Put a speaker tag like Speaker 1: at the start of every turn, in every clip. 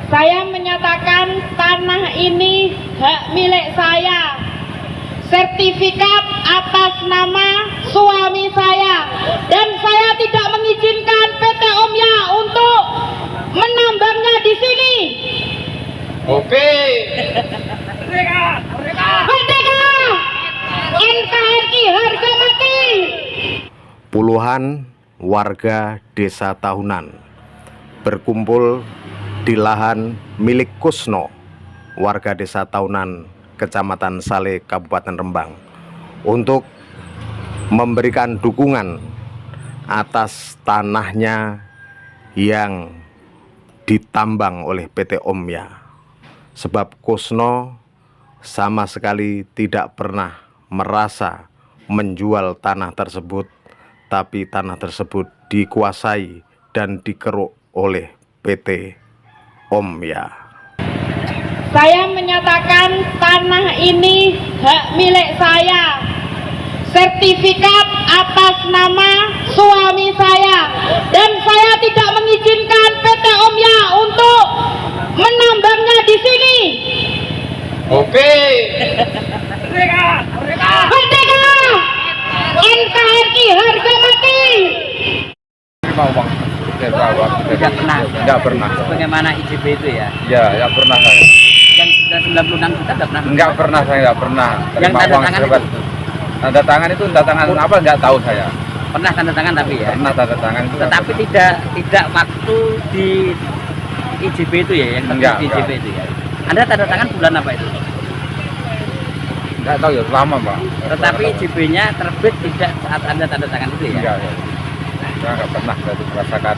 Speaker 1: Saya menyatakan tanah ini hak milik saya. Sertifikat atas nama suami saya, dan saya tidak mengizinkan PT Omya untuk menambangnya di sini.
Speaker 2: Oke.
Speaker 1: Merdeka! NKRI harga mati!
Speaker 3: Puluhan warga desa Tahunan berkumpul di lahan milik Kusno, warga desa Tahunan, Kecamatan Saleh, Kabupaten Rembang, untuk memberikan dukungan atas tanahnya yang ditambang oleh PT Omya. Sebab Kusno sama sekali tidak pernah merasa menjual tanah tersebut, tapi tanah tersebut dikuasai dan dikeruk oleh PT Omya.
Speaker 1: Saya menyatakan tanah ini hak milik saya. Sertifikat atas nama suami saya, dan saya tidak mengizinkan PT Omya untuk menambangnya di sini.
Speaker 2: Oke.
Speaker 1: Merdeka! NKRI harga mati!
Speaker 2: Mau uang
Speaker 4: Tidak pernah.
Speaker 2: Tidak pernah.
Speaker 4: Bagaimana IJB itu ya?
Speaker 2: Ya, tidak pernah saya.
Speaker 4: Yang sudah 96 juta tidak pernah.
Speaker 2: Enggak pernah, saya enggak pernah
Speaker 4: Yang
Speaker 2: terima
Speaker 4: tanda
Speaker 2: uang
Speaker 4: tangan
Speaker 2: sebat.
Speaker 4: itu?
Speaker 2: Tanda tangan itu tanda tangan apa enggak tahu saya.
Speaker 4: Pernah tanda tangan tapi ya.
Speaker 2: Pernah tanda tangan itu.
Speaker 4: Tetapi tidak waktu di IJB itu ya, yang
Speaker 2: Enggak,
Speaker 4: di IJB
Speaker 2: enggak.
Speaker 4: itu ya. Anda tanda tangan bulan apa itu?
Speaker 2: Enggak tahu ya, lama, Pak.
Speaker 4: Tetapi IJB-nya terbit tidak saat Anda tanda tangan itu ya.
Speaker 2: Enggak, ya. Saya enggak pernah saya merasakan.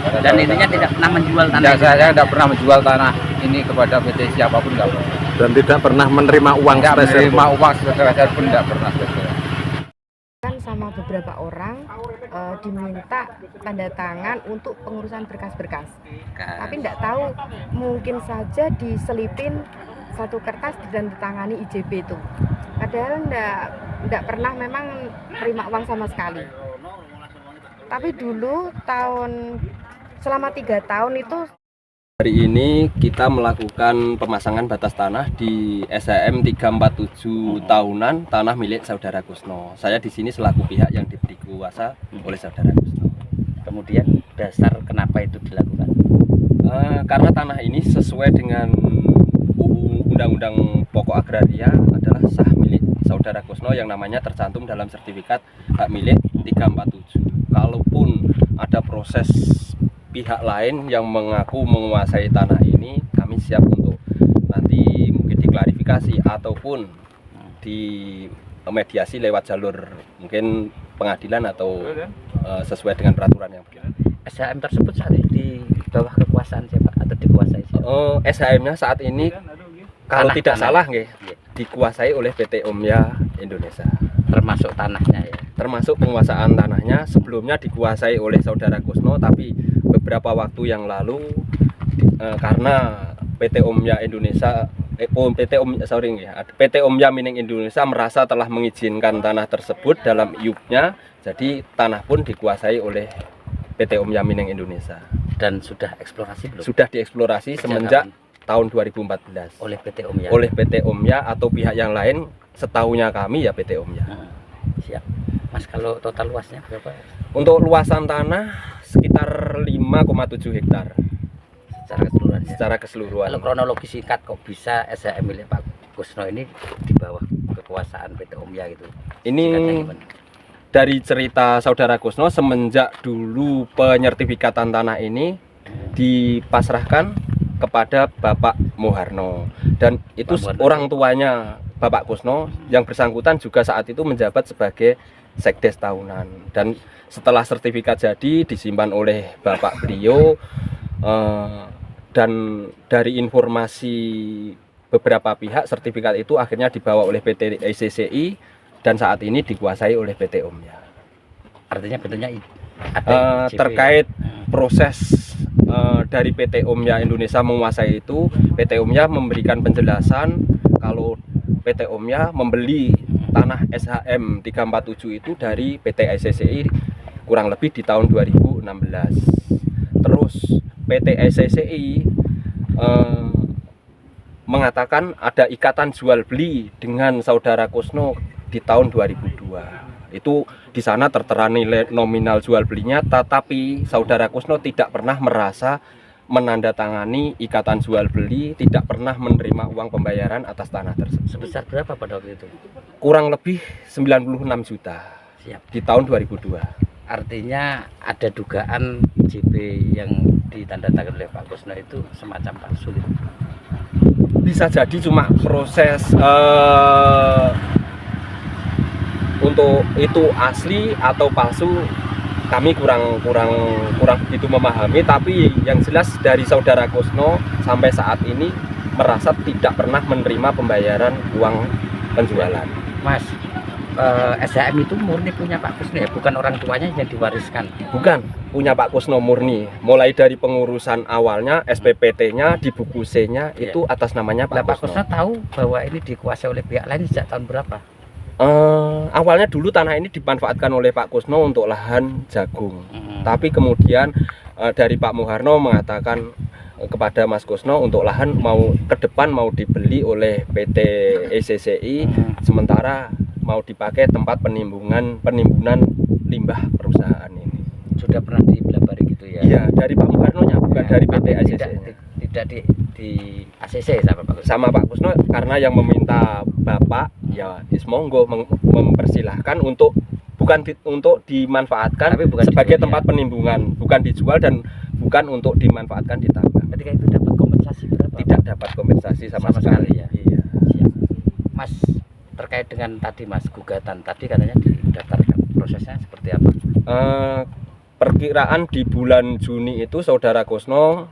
Speaker 4: Dan intinya tidak pernah menjual tanah.
Speaker 2: Ya, saya tidak pernah menjual tanah ini kepada PT siapapun, enggak pernah.
Speaker 3: Dan tidak pernah menerima uang
Speaker 2: Enggak
Speaker 3: spesial
Speaker 2: menerima
Speaker 3: pun.
Speaker 2: uang spesial pun enggak pernah spesial.
Speaker 5: Kan sama beberapa orang diminta tanda tangan untuk pengurusan berkas-berkas, tapi tidak tahu, mungkin saja diselipin satu kertas dan ditangani IJB itu, padahal tidak pernah memang terima uang sama sekali. Tapi dulu selama 3 tahun itu.
Speaker 6: Hari ini kita melakukan pemasangan batas tanah di SHM 347 Tahunan, tanah milik saudara Kusno. Saya di sini selaku pihak yang diberi kuasa oleh saudara Kusno.
Speaker 4: Kemudian dasar kenapa itu dilakukan?
Speaker 6: Karena tanah ini sesuai dengan Undang-Undang Pokok Agraria adalah sah milik saudara Kusno yang namanya tercantum dalam sertifikat hak milik 347. Kalaupun ada proses pihak lain yang mengaku menguasai tanah ini, kami siap untuk nanti mungkin diklarifikasi ataupun di mediasi lewat jalur mungkin pengadilan atau sesuai dengan peraturan yang berlaku.
Speaker 4: SHM tersebut saat ini di bawah kekuasaan siapa atau dikuasai siapa?
Speaker 6: SHM-nya saat ini kalau tidak salah
Speaker 4: Iya.
Speaker 6: dikuasai oleh PT Omya Indonesia.
Speaker 4: Termasuk tanahnya ya.
Speaker 6: Termasuk penguasaan tanahnya sebelumnya dikuasai oleh saudara Kusno, tapi beberapa waktu yang lalu karena PT Omya Indonesia PT Omya Mining Indonesia merasa telah mengizinkan tanah tersebut dalam IUP-nya, jadi tanah pun dikuasai oleh PT Omya Mining Indonesia.
Speaker 4: Dan sudah eksplorasi belum?
Speaker 6: Sudah dieksplorasi semenjak tahun 2014
Speaker 4: oleh PT Omya.
Speaker 6: oleh PT Omya atau pihak yang lain, setahunya kami ya PT Omya.
Speaker 4: Siap. Mas, kalau total luasnya berapa?
Speaker 6: Untuk luasan tanah sekitar 5,7 hektar
Speaker 4: Secara keseluruhan. Ya?
Speaker 6: secara keseluruhan.
Speaker 4: Kalau kronologi singkat kok bisa SHM milik Pak Kusno ini di bawah kekuasaan PT Omya gitu?
Speaker 6: Ini
Speaker 4: Singkatnya gimana?
Speaker 6: dari cerita saudara Kusno, semenjak dulu penyertifikatan tanah ini dipasrahkan kepada Bapak Moharno, dan itu orang tuanya Bapak Kusno yang bersangkutan juga saat itu menjabat sebagai Sekdes Tahunan. Dan setelah sertifikat jadi disimpan oleh Bapak beliau, dan dari informasi beberapa pihak sertifikat itu akhirnya dibawa oleh PT ICCI dan saat ini dikuasai oleh PT Omya.
Speaker 4: Artinya bentuknya ada IJB,
Speaker 6: terkait
Speaker 4: ya?
Speaker 6: proses dari PT Omya Indonesia menguasai itu, PT Omya memberikan penjelasan kalau PT Omya membeli tanah SHM 347 itu dari PT ICCI kurang lebih di tahun 2016. Terus PT ICCI mengatakan ada ikatan jual beli dengan saudara Kusno di tahun 2002. Itu di sana tertera nilai nominal jual belinya, tetapi saudara Kusno tidak pernah merasa menandatangani ikatan jual beli, tidak pernah menerima uang pembayaran atas tanah tersebut.
Speaker 4: Sebesar berapa pada waktu itu?
Speaker 6: Kurang lebih 96 juta
Speaker 4: Siap.
Speaker 6: di tahun 2002.
Speaker 4: Artinya ada dugaan JP yang ditandatangani oleh Pak Kusno itu semacam palsu.
Speaker 6: Bisa jadi cuma proses untuk itu asli atau palsu kami kurang begitu memahami, tapi yang jelas dari saudara Kusno sampai saat ini merasa tidak pernah menerima pembayaran uang penjualan.
Speaker 4: Mas, SHM itu murni punya Pak Kusno ya, bukan orang tuanya yang diwariskan.
Speaker 6: Bukan punya Pak Kusno murni, mulai dari pengurusan awalnya, SPPT-nya, di buku C-nya itu atas namanya
Speaker 4: Pak
Speaker 6: Pak
Speaker 4: Kusno. Tahu bahwa ini dikuasai oleh pihak lain sejak tahun berapa?
Speaker 6: Awalnya dulu tanah ini dimanfaatkan oleh Pak Kusno untuk lahan jagung, tapi kemudian dari Pak Muharno mengatakan kepada Mas Kusno untuk lahan mau ke depan mau dibeli oleh PT ECCI, sementara mau dipakai tempat penimbunan limbah perusahaan ini.
Speaker 4: Sudah pernah dibelabari gitu ya?
Speaker 6: Iya, dari Pak Muharno-nya, bukan dari PT ECCI.
Speaker 4: Tidak di ACC sama Pak Kusno?
Speaker 6: Sama Pak Kusno, karena yang meminta Bapak ya monggo mempersilahkan untuk untuk dimanfaatkan
Speaker 4: tapi bukan
Speaker 6: sebagai
Speaker 4: dijual,
Speaker 6: tempat penimbunan, bukan dijual dan bukan untuk dimanfaatkan di tambang.
Speaker 4: Ketika itu dapat kompensasi berapa?
Speaker 6: Tidak dapat kompensasi sama sekali
Speaker 4: ya.
Speaker 6: Iya.
Speaker 4: Siap. Mas, terkait dengan tadi Mas gugatan tadi katanya didaftarkan, prosesnya seperti apa?
Speaker 6: Perkiraan di bulan Juni itu saudara Kusno,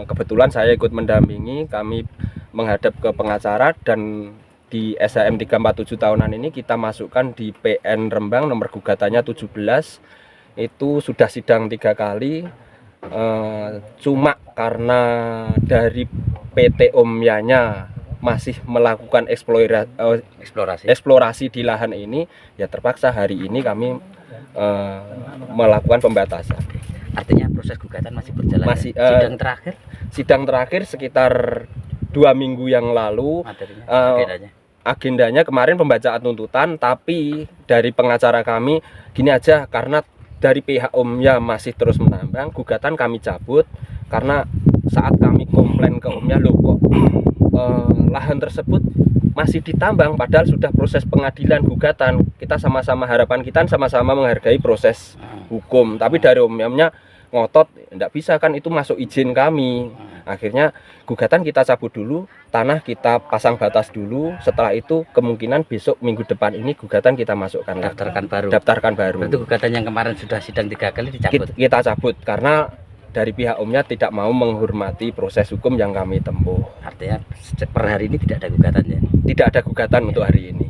Speaker 6: kebetulan saya ikut mendampingi, kami menghadap ke pengacara dan di SHM 347 tahunan ini kita masukkan di PN Rembang, nomor gugatannya 17. Itu sudah sidang 3 kali, cuma karena dari PT Omyanya masih melakukan eksplorasi di lahan ini, ya terpaksa hari ini kami melakukan pembatasan.
Speaker 4: Artinya proses gugatan masih berjalan.
Speaker 6: Masih,
Speaker 4: ya?
Speaker 6: Sidang terakhir sekitar 2 minggu yang lalu. Agendanya kemarin pembacaan tuntutan, tapi dari pengacara kami gini aja, karena dari pihak Omnya masih terus menambang, gugatan kami cabut karena saat kami komplain ke Omnya, loh kok lahan tersebut masih ditambang padahal sudah proses pengadilan gugatan. Kita sama-sama, harapan kita sama-sama menghargai proses hukum, tapi dari Omnya ngotot tidak bisa kan, itu masuk izin kami. Akhirnya gugatan kita cabut dulu, tanah kita pasang batas dulu, setelah itu kemungkinan besok minggu depan ini gugatan kita masukkan
Speaker 4: daftarkan baru.
Speaker 6: Itu
Speaker 4: gugatan yang kemarin sudah sidang 3 kali dicabut.
Speaker 6: Kita cabut karena dari pihak Omnya tidak mau menghormati proses hukum yang kami tempuh.
Speaker 4: Artinya per hari ini tidak ada gugatan ya?
Speaker 6: Tidak ada gugatan untuk hari ini.